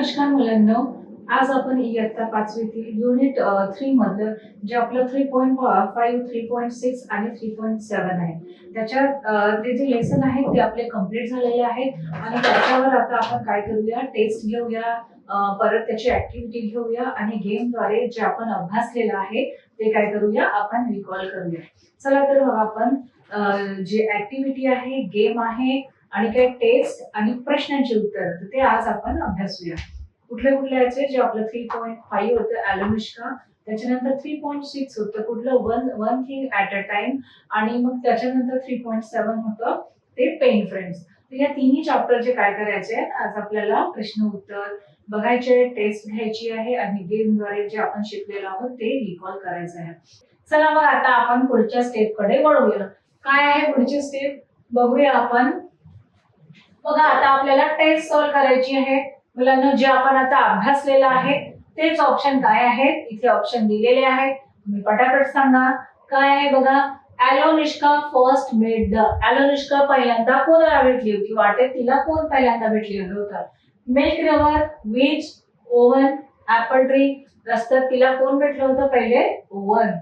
नमस्कार मुलांनो, आज आपण इयत्ता 5वीतील युनिट 3 मधलं जे आपलं 3.5, 3.6 आणि 3.7 आहे. त्याच्यात ते जे लेसन आहेत ते आपले कंप्लीट झालेले आहेत आणि त्याच्यावर आता आपण काय करूया, टेस्ट घेऊया, परत त्याची ऍक्टिव्हिटी घेऊया आणि गेमद्वारे जे आपण अभ्यासलेलं आहे ते काय करूया, आपण रिकॉल करूया. चला तर मग आपण जे ऍक्टिव्हिटी आहे, गेम आहे आणि काही टेस्ट आणि प्रश्नांची उत्तर ते आज आपण अभ्यासूया. कुठले कुठले याचे जे आपलं 3.5 होतं ॲलोनुष्का, त्याच्यानंतर 3.6 होतं कुठलं one thing at a time आणि मग त्याच्यानंतर 3.7 होतं ते पेन फ्रेंड्स. तर या तिन्ही चॅप्टरचे काय करायचे आहेत, आज आपल्याला प्रश्न उत्तर बघायचे, टेस्ट घ्यायची आहे आणि गेमद्वारे जे आपण शिकलेलो आहोत ते रिकॉल करायचं आहे. चला मग आता आपण पुढच्या स्टेपकडे वळूया. काय आहे पुढची स्टेप बघूया आपण. बघा आता आपल्याला टेस्ट सॉल्व करायची आहे. मुलांना जे आपण आता अभ्यासलेलं आहे तेच ऑप्शन काय आहेत, इथे ऑप्शन दिलेले आहेत. तुम्ही पटापट सांगा काय आहे. बघा, ॲलोनुष्का फर्स्ट मेट द. ॲलोनुष्का पहिल्यांदा कोणाला भेटली होती, वाटेत तिला कोण पहिल्यांदा भेटलेलं होतं? Milk river, beach, oven, apple tree. रस्त्यात तिला कोण भेटलं होतं पहिले? ओव्हन.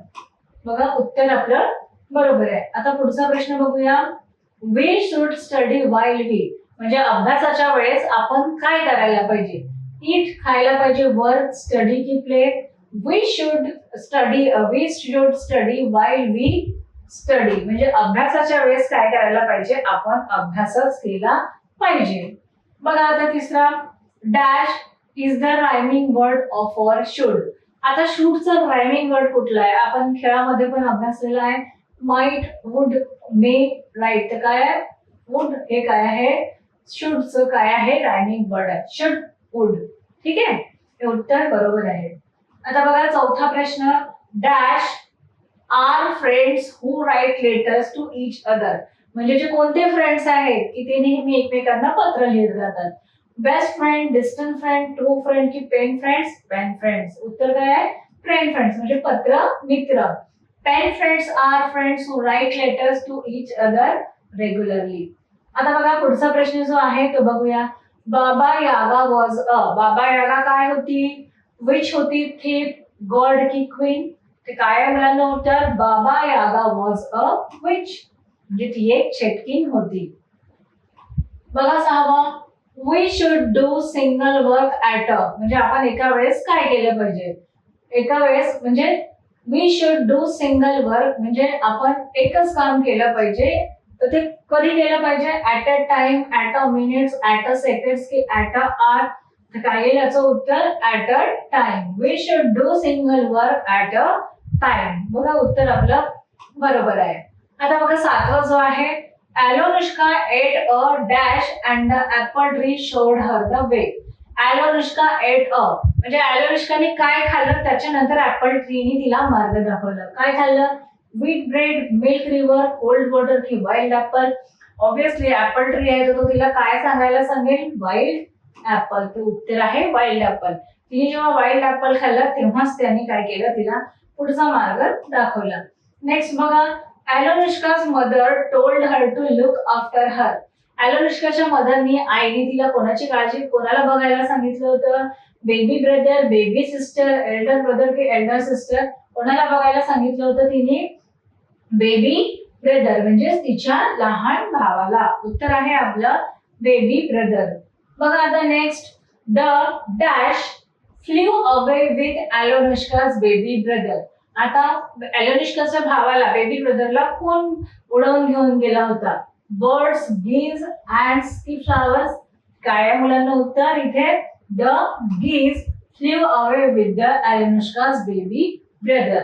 बघा उत्तर आपलं बरोबर आहे. आता पुढचा प्रश्न बघूया. We should study while we, म्हणजे अभ्यासाच्या वेळेस आपण काय करायला पाहिजे? ईट, खायला पाहिजे, वर्क, स्टडी की play? We should study while we study, म्हणजे अभ्यासाच्या वेळेस काय करायला पाहिजे? आपण अभ्यासच केला पाहिजे. बघा आता तिसरा, dash is the rhyming word for should. आता शुडचा रायमिंग वर्ड कुठला आहे? आपण खेळामध्ये पण अभ्यासलेला आहे. Might, would, may, right. तर काय आहे? वुड हे काय आहे? शुडचं काय आहे? रायमिंग वर्ड आहे. Should, would. ठीक आहे, हे उत्तर बरोबर आहे. आता बघा चौथा प्रश्न, dash are friends who write letters to each other, म्हणजे जे कोणते फ्रेंड्स आहेत की ते नेहमी एकमेकांना पत्र लिहित राहतात? Best friend, distant friend, true friend की पेन फ्रेंड्स? Pen friends. उत्तर काय आहे? पेन फ्रेंड्स, म्हणजे पत्र मित्र. Pen friends are friends who write letters to each other regularly. आता बघा पुढचा प्रश्न जो आहे तो बघूया. बाबा यागा वॉज अ. बाबा यागा काय होती? विच होती? थिप, गॉड की क्वीन? ते काय आहे मुलांना उत्तर? बाबा यागा वॉज अ विच, म्हणजे ती एक चेटकीन होती. बघा सहावा, we should do single work at a, म्हणजे आपण एका वेळेस काय केलं पाहिजे? एका वेळेस म्हणजे we should do single work, म्हणजे आपण एकच काम केलं पाहिजे. तर ते कधी केलं पाहिजे? At a time, at a minutes, at a seconds की ॲट अ आवर? तर काय येईल याचं उत्तर? At a time. We should do single work at a time. बघा उत्तर आपलं बरोबर आहे. आता बघा सातवा जो आहे, Alyonushka ate a dash and the apple tree showed her the way. Alyonushka ate a, म्हणजे ॲलोनुष्काने काय खाल्लं त्याच्यानंतर ऍपल ट्रीने तिला मार्ग दाखवला. काय खाल्लं? Wheat bread, milk river, cold water की wild apple? Obviously apple tree आहे तर तो तिला काय सांगायला सांगेल? Wild apple. ते उत्तर आहे वाईल्ड ऍपल. तिने जेव्हा वाईल्ड ऍपल खाल्लं तेव्हाच त्यांनी काय केलं? तिला पुढचा मार्ग दाखवला. नेक्स्ट बघा, Alyonushka's mother told her to look after her. ॲलोनुष्काच्या मदरनी, आईने तिला कोणाची काळजी, कोणाला बघायला सांगितलं होतं? Baby brother, baby sister, elder brother की एल्डर सिस्टर? कोणाला बघायला सांगितलं होतं तिने? बेबी ब्रदर, म्हणजे तिच्या लहान भावाला. उत्तर आहे आपलं बेबी ब्रदर. बघा आता next, the dash flew away with Alyonushka's baby brother. आता ॲलोनुष्काच्या भावाला, बेबी ब्रदरला कोण उडवून घेऊन गेला होता? बर्ड्स, गीज, ॲंड्स की फ्लावर्स? काय मुलांना उत्तर इथे? The geese flew away with the Alyonushka's baby brother.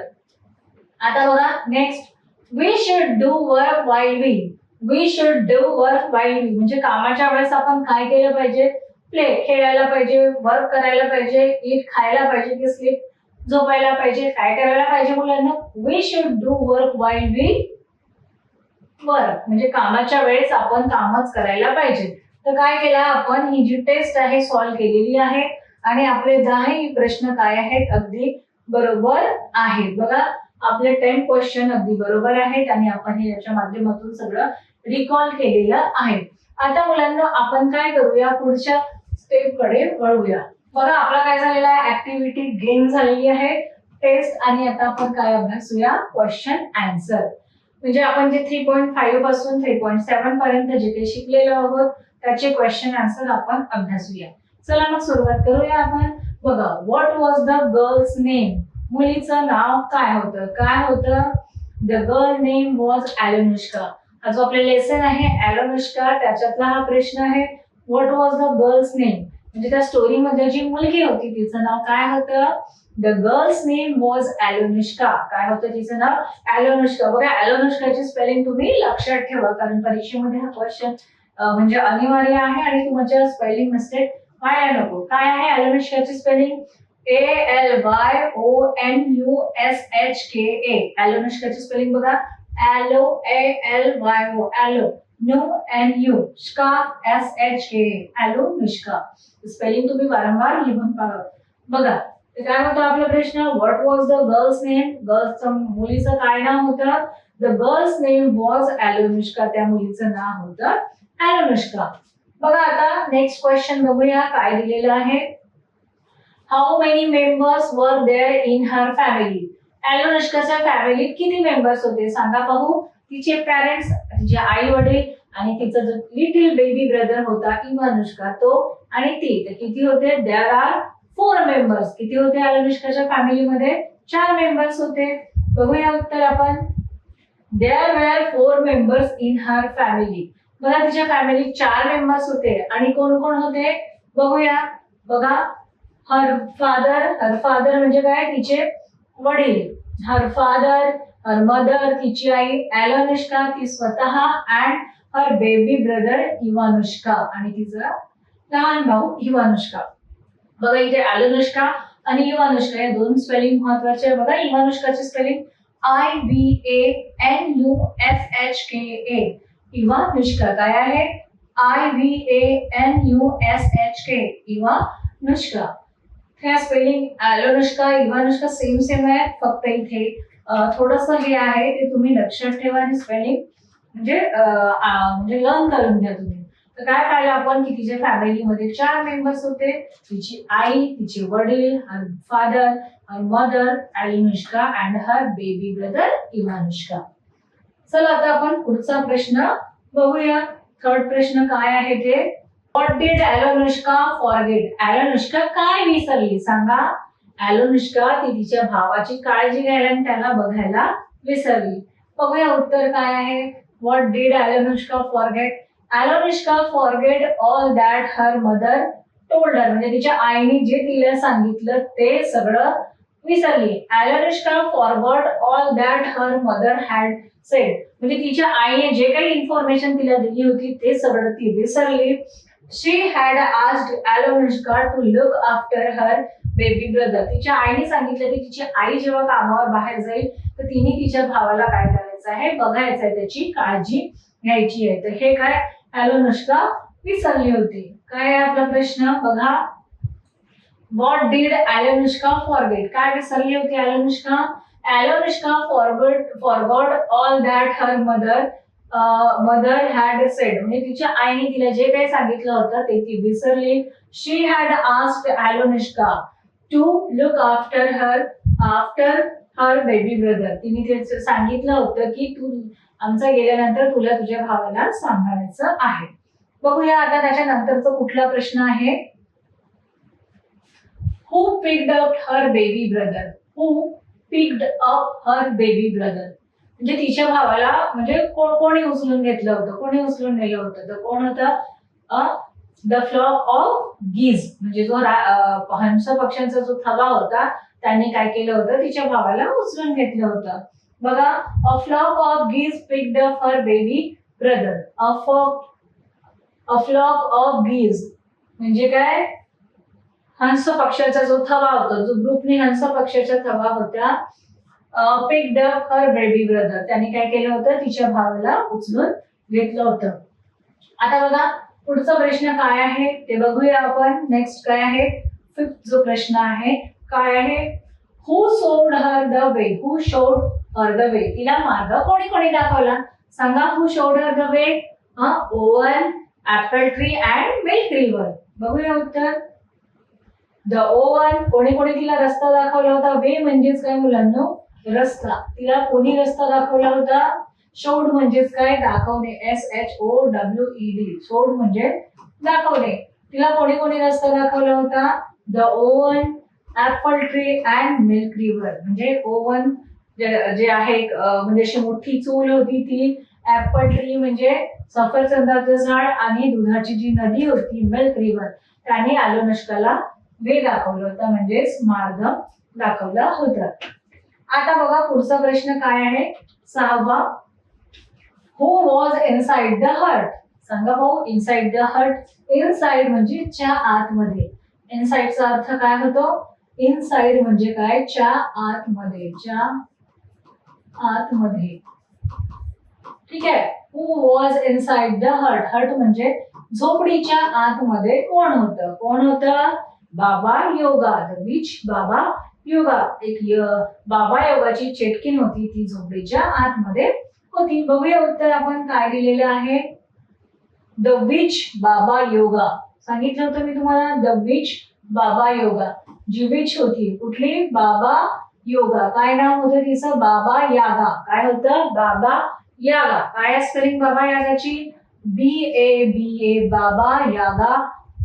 आता बघा next, we should do work while we. We should do work while we, म्हणजे कामाच्या वेळेस आपण काय केलं पाहिजे? प्ले, खेळायला पाहिजे, वर्क करायला पाहिजे, ईट खायला पाहिजे की स्लीप, झोपायला पाहिजे? काय करायला पाहिजे मुलांना? We should do work while we work, म्हणजे कामाच्या वेळेस आपण कामच करायला पाहिजे. तर काय केलं आपण? ही जी टेस्ट आहे सॉल्व्ह केलेली आहे आणि आपले 10 प्रश्न काय आहेत? अगदी बरोबर आहेत. बघा आपले 10 क्वेश्चन अगदी बरोबर आहेत आणि आपण हे याच्या माध्यमातून सगळं रिकॉल केलेलं आहे. आता मुलांना आपण काय करूया? पुढच्या स्टेप कडे वळूया. बघा आपला काय झालेला आहे, ऍक्टिव्हिटी गेम झालेली आहे, टेस्ट, आणि आता आपण काय अभ्यासूया, क्वेश्चन आन्सर. म्हणजे आपण जे 3.5 पासून 3.7 पर्यंत जे काही शिकलेलो आहोत त्याचे क्वेश्चन आन्सर आपण अभ्यासूया. चला मग सुरुवात करूया आपण. बघा, what was the girl's name, मुलीचं नाव काय होतं, काय होतं, द गर्ल नेम वॉज ॲलोनुष्का. हा जो आपला लेसन आहे ॲलोनुष्का, त्याच्यातला हा प्रश्न आहे, what was the girl's name, म्हणजे त्या स्टोरी मध्ये जी मुलगी होती तिचं नाव काय होतं, द गर्ल्स नेम वॉज ॲलोनुष्का. काय होतं तिचं नाव, ॲलोनुष्का. बघा ॲलोनुष्काची स्पेलिंग तुम्ही लक्षात ठेवा, कारण परीक्षेमध्ये हा क्वेश्चन म्हणजे अनिवार्य आहे आणि तुमच्या स्पेलिंग मिस्टेक व्हायला नको. काय आहे ॲलोनुष्काची स्पेलिंग, ALYONUSHKA. ॲलोनुष्काची स्पेलिंग बघा, ALO नो एन यू श्का SHKA, ॲलोनुष्का. स्पेलिंग तुम्ही वारंवार लिहून पहा. बघा काय होतं आपला प्रश्न, what was the girl's name, गर्ल्सचं मुलीचं काय नाव होतं, the girl's name was Alyonushka, त्या मुलीचं नाव होतं ॲलोनुष्का. बघा आता नेक्स्ट क्वेश्चन बघूया काय दिलेलं आहे. How many members were there in her family. ॲलोनुष्काच्या फॅमिलीत किती मेंबर्स होते सांगा पाहू. तिचे पॅरेंट्स, तिचे आई वडील आणि तिचा जो लिटिल बेबी ब्रदर होता इवानुष्का, तो आणि ती, तर किती होते, देअर आर 4 मेंबर्स. किती होते ॲलोनुष्काच्या फॅमिलीमध्ये, 4 मेंबर्स होते. बघूया उत्तर आपण. There were 4 members in her family. बघा तिच्या फॅमिलीत 4 मेंबर्स होते आणि कोण कोण होते बघूया. बघा हर फादर म्हणजे काय, तिचे वडील, हर फादर, हर मदर तिची आई ॲलोनुष्का, ती स्वतः, अँड हर बेबी ब्रदर इवानुष्का, आणि तिचा लहान भाऊ इवानुष्का. बघा इथे ॲलोनुष्का आणि इवानुष्का या दोन स्पेलिंग महत्वाचे आहे. बघा इवानुष्काची स्पेलिंग IVANUSHKA, इवानुष्का काय आहे, IVANUSHK, इवानुष्का. ह्या स्पेलिंग ॲलोनुष्का इवानुष्का सेम आहे, फक्त इथे थोडस हे आहे ते तुम्ही लक्षात ठेवा आणि स्पेलिंग म्हणजे लर्न करून घ्या तुम्ही. तर काय पाहिलं आपण की तिच्या फॅमिलीमध्ये 4 मेंबर्स होते, तिची आई, तिचे वडील, her father, her mother Alyonushka and her baby brother Ivanushka. चला आता आपण पुढचा प्रश्न बघूया. थर्ड प्रश्न काय आहे ते, व्हॉट डिड ॲलोनुष्का फॉरगेट. ॲलोनुष्का काय विसरली सांगा. ॲलोनुष्का ती तिच्या भावाची काळजी घ्यायला आणि त्याला बघायला विसरली. बघूया उत्तर काय आहे. What did Alyonushka forget. Alyonushka forget all that her mother told her, म्हणजे तिच्या आईने जे तिला सांगितलं ते सगळं विसरली. Alyonushka forgot all that her mother had said, म्हणजे तिच्या आईने जे काही इन्फॉर्मेशन तिला दिली होती ते सगळं ती विसरली. She had asked ॲलोनुष्का to look after her baby brother. तिच्या आईने सांगितलं की तिची आई जेव्हा कामावर बाहेर जाईल तर तिने तिच्या भावाला काय करायचं आहे, बघायचं आहे, त्याची काळजी घ्यायची आहे. तर हे काय ॲलोनुष्का विसरली होती. काय आहे आपला प्रश्न बघा. What did Alyonushka forget. काय विसरली होती Alyonushka. Alyonushka forgot all that her mother had said, म्हणजे तिच्या आईने तिला जे काही सांगितलं होतं ते ती विसरली. She had asked Alyonushka to look after her baby brother, तिने ते सांगितलं होतं की तू आमचा गेल्यानंतर तुला तुझ्या भावाला सांभाळायचं आहे. बघूया आता त्याच्यानंतरचा कुठला प्रश्न आहे. हू picked up her baby brother. हू picked up her baby brother, म्हणजे तिच्या भावाला म्हणजे कोणी उचलून घेतलं होतं, कोणी उचलून नेलं होतं, तर कोण होतं, द फ्लॉक ऑफ गीज, म्हणजे जो हंस पक्ष्यांचा जो थवा होता त्यांनी काय केलं होतं, तिच्या भावाला उचलून घेतलं होतं. बघा, a flock of geese picked up her baby brother. A flock of geese म्हणजे काय, हंस पक्षाचा जो थवा होता, जो ग्रुपने हंस पक्षाच्या थवा होत्या, picked up her baby brother, त्यांनी काय केलं होतं, तिच्या भावाला उचलून घेतलं होतं. आता बघा पुढचा प्रश्न काय आहे ते बघूया आपण. नेक्स्ट काय आहे, फिफ्थ जो प्रश्न आहे काय आहे. Who showed her the way. Who showed her the way, तिला मार्ग कोणी दाखवला सांगा. Who showed her the way. Oven, apple tree and milk river. बघूया उत्तर. द O1 कोणी कोणी तिला रस्ता दाखवला होता. वे म्हणजेच काय मुलांनो, रस्ता. तिला कोणी रस्ता दाखवला होता? शोड म्हणजेच काय? दाखवणे. SHOWED. शोड म्हणजे दाखवणे. तिला कोणी कोणी रस्ता दाखवला होता? The O1, apple tree and milk river. म्हणजे O1 जे आहे म्हणजे अशी मोठी चूल होती ती. ऍपल ट्री म्हणजे सफरचंदाचं झाड आणि दुधाची जी नदी होती मिल्क रिव्हर, त्याने आलोनष्काला वे दाखवलं होतं, म्हणजेच मार्ग दाखवला होता. आता बघा पुढचा प्रश्न काय आहे? 6वा. हु वॉज इनसाइड द हट? सांगा भाऊ. Inside the Hut. इनसाइड म्हणजे च्या आतमध्ये. इनसाइडचा अर्थ काय होतो? इनसाइड म्हणजे काय? च्या आतमध्ये. च्या आतमध्ये. ठीक आहे. हु वॉज इनसाइड द हट. हट म्हणजे झोपडीच्या आतमध्ये कोण होतं? कोण होतं? बाबा योगा. द विच बाबा योगा. एक बाबा योगाची चेटकीन होती, ती झोपडीच्या आतमध्ये होती. बघूया उत्तर आपण काय दिलेलं आहे. द विच बाबा योगा. सांगितलं होतं मी तुम्हाला, द विच बाबा योगा. जी विच होती कुठली? बाबा योगा. काय नाव होतं तिचं? बाबा यागा. काय होतं? बाबा यागा. काय स्पेलिंग बाबा यागाची? BABA. बाबा यागा.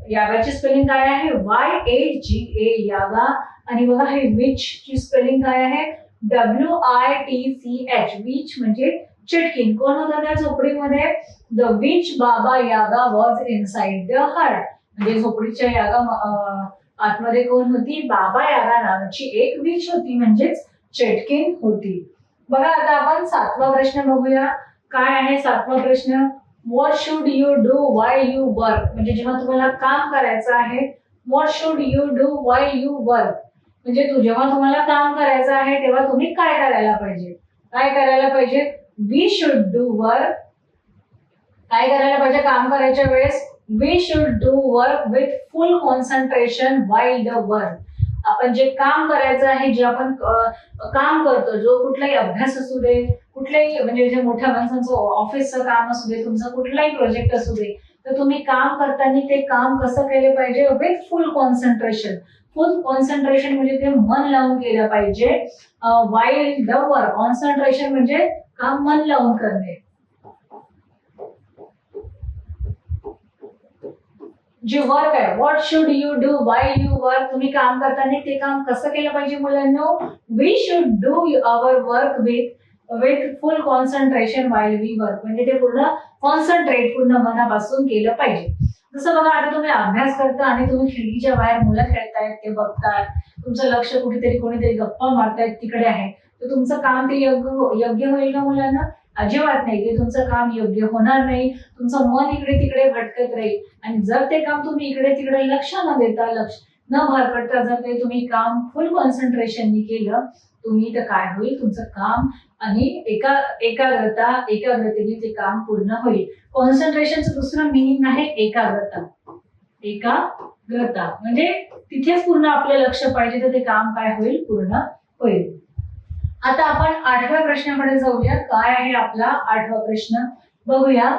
यागाची स्पेलिंग काय आहे? YAGA. यागा. आणि बघा हे विच ची स्पेलिंग काय आहे? WITCH. विच म्हणजे चिटकीन. कोण होता त्या झोपडीमध्ये? द विच बाबा यागा वॉज इनसाइड द हट. म्हणजे झोपडीच्या यागा आतमध्ये कोण होती? बाबा यागा नावाची एक विच होती, म्हणजेच चिटकीन होती. बघा आता आपण 7वा प्रश्न बघूया. काय आहे 7वा प्रश्न? What should you do while you work? म्हणजे जेव्हा तुम्हाला काम करायचं आहे, what should you do while you work, म्हणजे जेव्हा तुम्हाला काम करायचं आहे तेव्हा तुम्ही काय करायला पाहिजे? काय करायला पाहिजे? We should do work. काय करायला पाहिजे काम करायच्या वेळेस? We should do work with full concentration while the work. आपण जे काम करायचं आहे, जे आपण काम करतो, जो कुठलाही अभ्यास असू दे, कुठलाही म्हणजे जे मोठ्या माणसांचं ऑफिसचं काम असू दे, तुमचा कुठलाही प्रोजेक्ट असू दे, तर तुम्ही काम करताना ते काम कसं केलं पाहिजे? With full concentration. Full concentration म्हणजे ते मन लावून केलं पाहिजे. While the work. कॉन्सन्ट्रेशन म्हणजे काम मन लावून करणे. जे वर्क आहे, what should you do while you work, तुम्ही काम करताना ते काम कसं केलं पाहिजे मुलांनो? We should do our work with full concentration while we work. म्हणजे ते पूर्ण कॉन्सन्ट्रेट, पूर्ण मनापासून केलं पाहिजे. जसं बघा आता तुम्ही अभ्यास करता आणि तुम्ही खिडकीच्या बाहेर मुलं खेळतायत ते बघताय, तुमचं लक्ष कुठेतरी कोणीतरी गप्पा मारतायत तिकडे आहे, तर तुमचं काम ते योग्य होईल का मुलांना? अजिबात नाही. ते तुमचं काम योग्य होणार नाही. तुमचं मन इकडे तिकडे भटकत राहील. आणि जर ते काम तुम्ही इकडे तिकडे लक्ष न देता, लक्ष न भरकटता जर ते तुम्ही काम फुल कॉन्सन्ट्रेशननी केलं तुम्ही, तर काय होईल? तुमचं काम आणि एकाग्रतेने ते काम पूर्ण होईल. कॉन्सन्ट्रेशनचं दुसरं मिनिंग आहे एकाग्रता. एकाग्रता म्हणजे तिथेच पूर्ण आपलं लक्ष पाहिजे, तर ते काम काय होईल? पूर्ण होईल. आता आपण 8व्या प्रश्नाकडे जाऊया. काय आहे आपला 8वा प्रश्न? बघूया.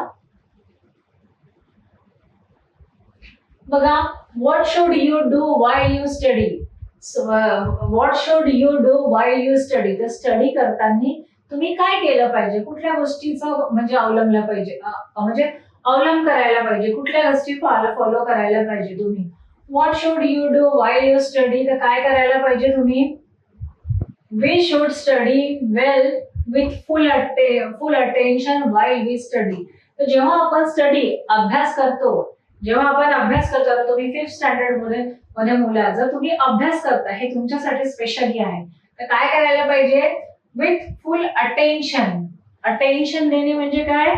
बघा, what should you do while you study. What should you do while you study. तर स्टडी करताना तुम्ही काय केलं पाहिजे? कुठल्या गोष्टीचं म्हणजे अवलंबलं पाहिजे, म्हणजे अवलंब करायला पाहिजे, कुठल्या गोष्टी फॉलो करायला पाहिजे तुम्ही? What should you do while you study. तर काय करायला पाहिजे तुम्ही? We should study well with full attention while we study. तर जेव्हा आपण अभ्यास करतो, तर तुम्ही 5th स्टँडर्ड मध्ये मुलं, जर तुम्ही अभ्यास करता, हे तुमच्यासाठी स्पेशली आहे, तर काय करायला पाहिजे? With full attention. अटेन्शन देणे म्हणजे काय?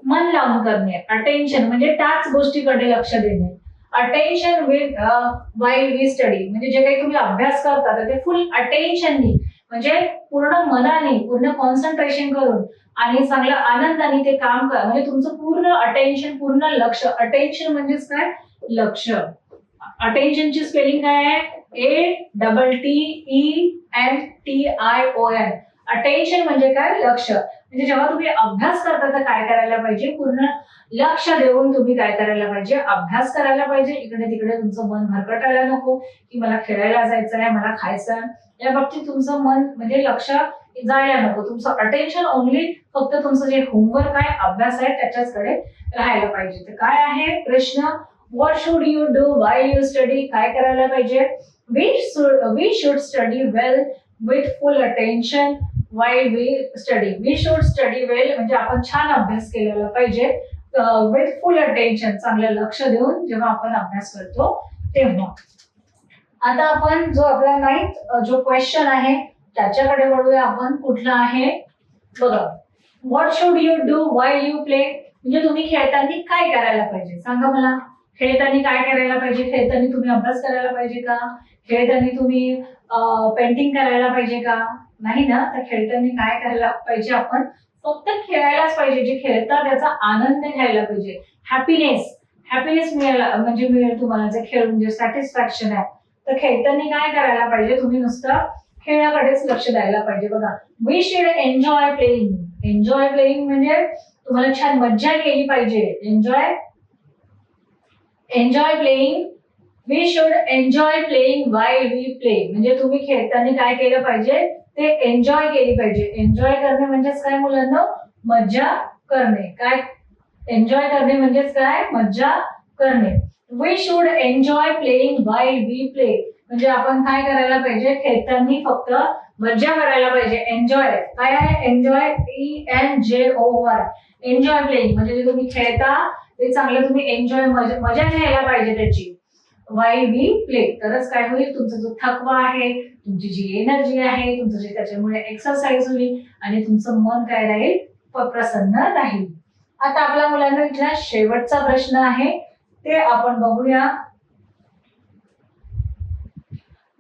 मन लावून करणे. अटेन्शन म्हणजे त्याच गोष्टीकडे लक्ष देणे. Attention with while we study म्हणजे जे काही तुम्ही अभ्यास करता तर ते फुल अटेन्शननी, म्हणजे पूर्ण मनाने, पूर्ण कॉन्सन्ट्रेशन करून आणि चांगल्या आनंदाने ते काम करा. म्हणजे तुमचं पूर्ण अटेन्शन, पूर्ण लक्ष. अटेन्शन म्हणजेच काय? लक्ष. अटेन्शनची स्पेलिंग काय आहे? ATTENTION. अटेन्शन म्हणजे काय? लक्ष. म्हणजे जेव्हा तुम्ही अभ्यास करता तर काय करायला पाहिजे, पूर्ण लक्ष देऊन तुम्ही काय करायला पाहिजे, अभ्यास करायला पाहिजे. इकडे तिकडे तुमचं मन भरकटायला नको की मला खेळायला जायचं आहे, मला खायचं आहे, या बाबतीत तुमचं मन म्हणजे लक्ष जायला नको. तुमचं अटेन्शन ओनली फक्त तुमचं जे होमवर्क आहे, अभ्यास आहे त्याच्याचकडे राहायला पाहिजे. तर काय आहे प्रश्न, what should you do while you study, काय करायला पाहिजे, we should study well with full attention while we study. We should study well म्हणजे आपण छान अभ्यास केलेला पाहिजे विथ फुल अटेन्शन, चांगलं लक्ष देऊन जेव्हा आपण अभ्यास करतो तेव्हा. आता आपण जो आपला 9th जो क्वेश्चन आहे त्याच्याकडे वळूया आपण. कुठला आहे बघा, what should you do while you play, म्हणजे तुम्ही खेळताना काय करायला पाहिजे सांगा मला. खेळताना काय करायला पाहिजे, खेळताना तुम्ही अभ्यास करायला पाहिजे का, खेळताना तुम्ही पेंटिंग करायला पाहिजे का, नाही ना. तर खेळताना काय करायला पाहिजे, आपण फक्त खेळायलाच पाहिजे. जे खेळतात त्याचा आनंद घ्यायला पाहिजे, हॅपीनेस मिळायला म्हणजे मिळेल तुम्हाला जे खेळून जे सॅटिस्फॅक्शन आहे. तर खेळताना काय करायला पाहिजे, तुम्ही नुसतं खेळाकडेच लक्ष द्यायला पाहिजे. बघा, we should enjoy playing. Enjoy playing म्हणजे तुम्हाला छान मज्जा केली पाहिजे. Enjoy playing, we should enjoy playing while we play, म्हणजे तुम्ही खेळताना काय केलं पाहिजे, ते एन्जॉय केली पाहिजे. एन्जॉय करणे म्हणजेच काय मुलांना, मज्जा करणे. काय एन्जॉय करणे म्हणजेच काय, मज्जा करणे. We should enjoy playing while we play, म्हणजे आपण काय करायला पाहिजे, खेळताना फक्त मज्जा करायला पाहिजे. एन्जॉय काय आहे, एन्जॉय ENJOY, एन्जॉय प्लेइंग म्हणजे जे तुम्ही खेळता ते चांगलं तुम्ही एन्जॉय मजा घ्यायला पाहिजे त्याची. वाईल वी प्ले, तरच काय होईल, तुमचा जो थकवा आहे, तुमची जी एनर्जी आहे, तुमचं जे त्याच्यामुळे एक्सरसाइज होईल आणि तुमचं मन काय राहील, प्रसन्न राहील. आता आपल्या मुलांना इथला शेवटचा प्रश्न आहे ते आपण बघूया.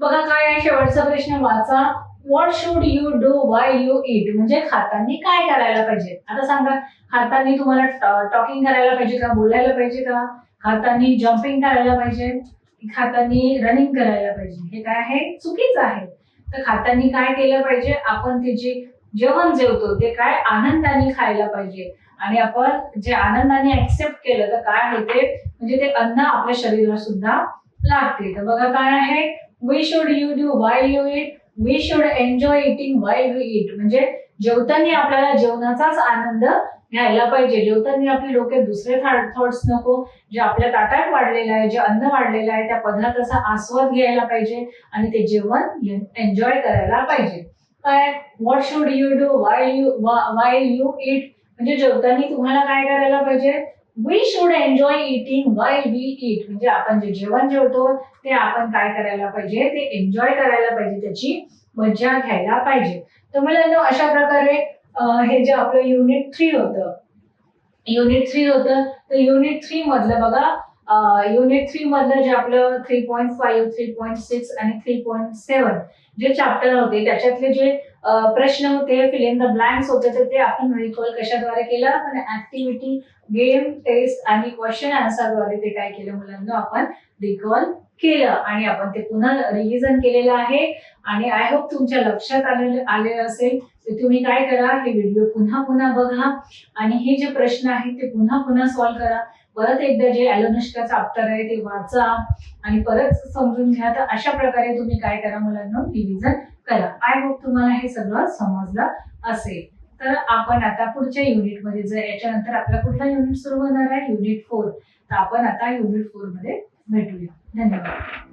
बघा काय आहे शेवटचा प्रश्न, वाचा. What should you do while you eat, म्हणजे खाताना काय करायला पाहिजे. आता सांगा, खाताना तुम्हाला टॉकिंग करायला पाहिजे का, बोलायला पाहिजे का, खाताना जम्पिंग करायला पाहिजे, खाताना रनिंग करायला पाहिजे. हे काय आहे, चुकीचं आहे. तर खाताना काय केलं पाहिजे, आपण ते जे जेवण जेवतो ते काय आनंदाने खायला पाहिजे. आणि आपण जे आनंदाने ऍक्सेप्ट केलं तर काय होते, म्हणजे ते अन्न आपल्या शरीराला सुद्धा लागते. तर बघा काय आहे, we should you do while you eat, we should enjoy eating while we eat, म्हणजे जेवताना आपल्याला जेवणाचाच आनंद घ्यायला पाहिजे. जेवताना आपल्या डोक्यात दुसरे थॉट्स नको, जे आपल्या ताटात वाढलेलं आहे, जे अन्न वाढलेलं आहे त्या पदार्थाचा आस्वाद घ्यायला पाहिजे आणि ते जेवण एन्जॉय करायला पाहिजे. काय, what should you do while you eat, म्हणजे जेवताना तुम्हाला काय करायला पाहिजे, we should enjoy eating while we eat, म्हणजे आपण जे जेवण जेवतो ते आपण काय करायला पाहिजे, ते एन्जॉय करायला पाहिजे, त्याची मजा घ्यायला पाहिजे. तर मला अशा प्रकारे हे जे आपलं युनिट 3 होतं, तर युनिट 3 मधलं बघा, युनिट 3 मधलं जे आपलं 3.5, 3.6 आणि 3.7 जे चॅप्टर होते त्याच्यातले जे प्रश्न होते, फिल इन द ब्लँक्स होते, तर ते आपण रिकॉल कशाद्वारे केलं, आपण ऍक्टिव्हिटी, गेम, टेस्ट आणि क्वेश्चन आन्सर द्वारे ते काय केलं मुलांना, आपण रिकॉल केलं आणि आपण ते पुन्हा रिव्हिजन केलेलं आहे. आणि आय होप तुमच्या लक्षात आले असेल. तर तुम्ही काय करा, हे व्हिडिओ पुन्हा पुन्हा बघा आणि हे जे प्रश्न आहेत ते पुन्हा पुन्हा सॉल्व्ह करा. परत एकदा जे ॲलोनुष्का चॅप्टर आहे ते वाचा आणि परत समजून घ्या. तर अशा प्रकारे तुम्ही काय करा मुलांना, रिव्हिजन करा. आय होप तुम्हाला हे सगळं समजलं असेल. तर आपण आता पुढच्या युनिटमध्ये, जर याच्यानंतर आपला कुठला युनिट सुरू होणार आहे, युनिट 4, तर आपण आता युनिट 4 मध्ये भेटूया. धन्यवाद.